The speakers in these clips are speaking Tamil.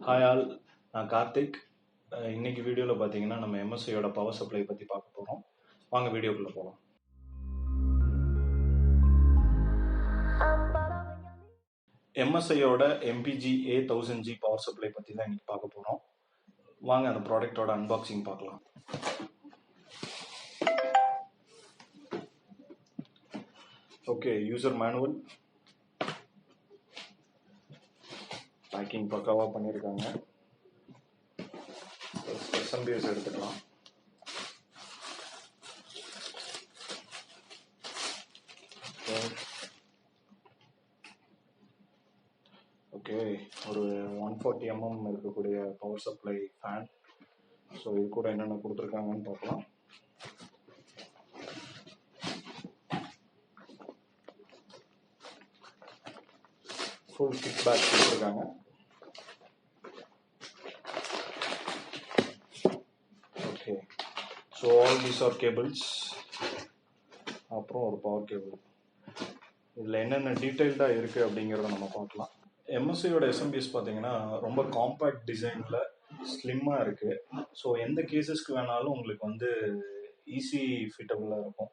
ஹாய் ஆல், நான் கார்த்திக். இன்னைக்கு வீடியோவில் பார்த்தீங்கன்னா நம்ம எம்எஸ்ஐயோட பவர் சப்ளை பற்றி பார்க்க போகிறோம். வாங்க வீடியோக்குள்ளே போகலாம். எம்எஸ்ஐயோட MPG A1000G பவர் சப்ளை பற்றி தான் இன்னைக்கு பார்க்க போகிறோம். வாங்க அந்த ப்ராடக்டோட அன்பாக்சிங் பார்க்கலாம். ஓகே, யூசர் மேனுவல் பேக்கிங் பக்காவாக பண்ணியிருக்காங்க. SMBS எடுத்துக்கலாம். ஓகே, ஒரு 140 mm இருக்கக்கூடிய பவர் சப்ளை ஃபேன். ஸோ இது கூட என்னென்ன கொடுத்துருக்காங்கன்னு பார்க்கலாம். ஃபுல் கிட் பேக் கொடுத்துருக்காங்க. Okay, so all these are cables. அப்புறம் ஒரு பவர் கேபிள். இதில் என்னென்ன டீட்டெயில்டாக இருக்குது அப்படிங்கிறத நம்ம பார்க்கலாம். எம்எஸ்ஐயோட SMBS பார்த்தீங்கன்னா ரொம்ப காம்பேக்ட் டிசைனில் ஸ்லிம்மாக இருக்குது. ஸோ எந்த கேசஸ்க்கு வேணாலும் உங்களுக்கு வந்து ஈஸி ஃபிட்டபுளாக இருக்கும்.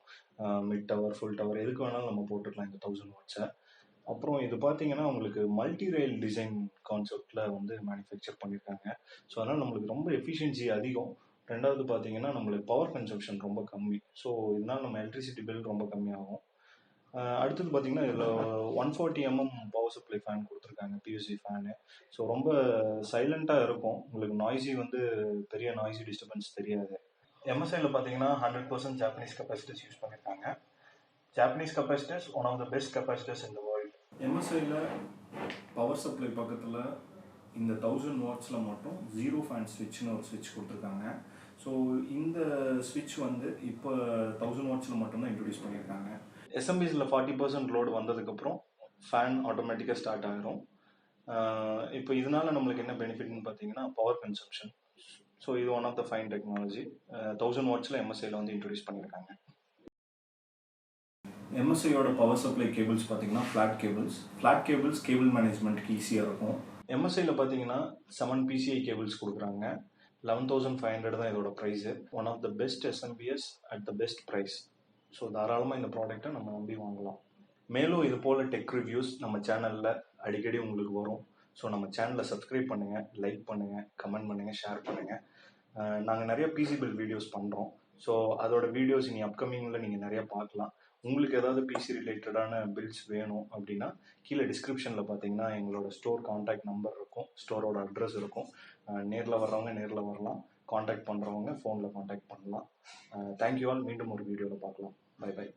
மிட் டவர், ஃபுல் டவர் எதுக்கு வேணாலும் நம்ம போட்டுக்கலாம் இந்த 1000 வாட்ஸை. அப்புறம் இது பார்த்தீங்கன்னா உங்களுக்கு மல்டி ரெயில் டிசைன் கான்செப்டில் வந்து மேனுஃபேக்சர் பண்ணியிருக்காங்க. ஸோ அதனால் நம்மளுக்கு ரொம்ப எஃபிஷியன்சி அதிகம். ரெண்டாவது பார்த்தீங்கன்னா நம்மளுக்கு பவர் கன்சம்ஷன் ரொம்ப கம்மி. ஸோ இதனால் நம்ம எலக்ட்ரிசிட்டி பில் ரொம்ப கம்மியாகும். அடுத்தது பார்த்தீங்கன்னா இதில் 140 mm பவர் சப்ளை ஃபேன் கொடுத்துருக்காங்க, PVC ஃபேனு. ஸோ ரொம்ப சைலண்ட்டாக இருக்கும். உங்களுக்கு நாய்ஸி வந்து பெரிய நாய்ஸி டிஸ்டர்பன்ஸ் தெரியாது. எம்எஸ்ஐயில் பார்த்தீங்கன்னா 100% ஜாப்பனீஸ் கெப்பாசிட்டர்ஸ் யூஸ் பண்ணியிருக்காங்க. Japanese capacitors one of the best capacitors in the world. எம்எஸ்ஐயில் பவர் சப்ளை பக்கத்தில் இந்த 1000 வாட்ஸில் மட்டும் 0 ஃபேன் ஸ்விட்ச்னு ஒரு ஸ்விட்ச் கொடுத்துருக்காங்க. ஸோ இந்த ஸ்விட்ச் வந்து இப்போ 1000 வாட்ஸில் மட்டும்தான் இன்ட்ரடியூஸ் பண்ணியிருக்காங்க. SMBSல 40% லோடு வந்ததுக்கப்புறம் ஃபேன் ஆட்டோமேட்டிக்காக ஸ்டார்ட் ஆகிரும். இப்போ இதனால நம்மளுக்கு என்ன பெனிஃபிட்னு பார்த்தீங்கன்னா பவர் கன்சம்ஷன். ஸோ இது one of the fine technology. 1000 வாட்ஸில் எம்எஸ்ஐயில் வந்து இன்ட்ரடியூஸ் பண்ணியிருக்காங்க. எம்எஸ்ஐயோட பவர் சப்ளை கேபிள்ஸ் பார்த்தீங்கன்னா ஃப்ளாட் கேபிள்ஸ் கேபிள் மேனேஜ்மெண்ட்டுக்கு ஈஸியாக இருக்கும். எம்எஸ்ஐயில் பார்த்தீங்கன்னா 7 PCI கேபிள்ஸ் கொடுக்குறாங்க. 11,500 தான் இதோட price. One of the best SMBS at the best price. So தாராளமாக இந்த ப்ராடக்டை நம்ம நம்பி வாங்கலாம். மேலும் இது போல் டெக் ரிவ்யூஸ் நம்ம சேனலில் அடிக்கடி உங்களுக்கு வரும். ஸோ நம்ம சேனலை சப்ஸ்கிரைப் பண்ணுங்கள், லைக் பண்ணுங்கள், கமெண்ட் பண்ணுங்கள், ஷேர் பண்ணுங்கள். நாங்கள் நிறைய PCbuild வீடியோஸ் பண்ணுறோம். ஸோ அதோட வீடியோஸ் இனி அப்கமிங்கில் நீங்கள் நிறைய பார்க்கலாம். உங்களுக்கு ஏதாவது PC ரிலேட்டடான பில்ஸ் வேணும் அப்படின்னா கீழே டிஸ்கிரிப்ஷனில் பார்த்தீங்கன்னா எங்களோட ஸ்டோர் கான்டாக்ட் நம்பர் இருக்கும், ஸ்டோரோட அட்ரஸ் இருக்கும். நேரில் வர்றவங்க நேரில் வரலாம், கான்டாக்ட் பண்ணுறவங்க ஃபோனில் கான்டாக்ட் பண்ணலாம். Thank you all. மீண்டும் ஒரு வீடியோவில் பார்க்கலாம். Bye by.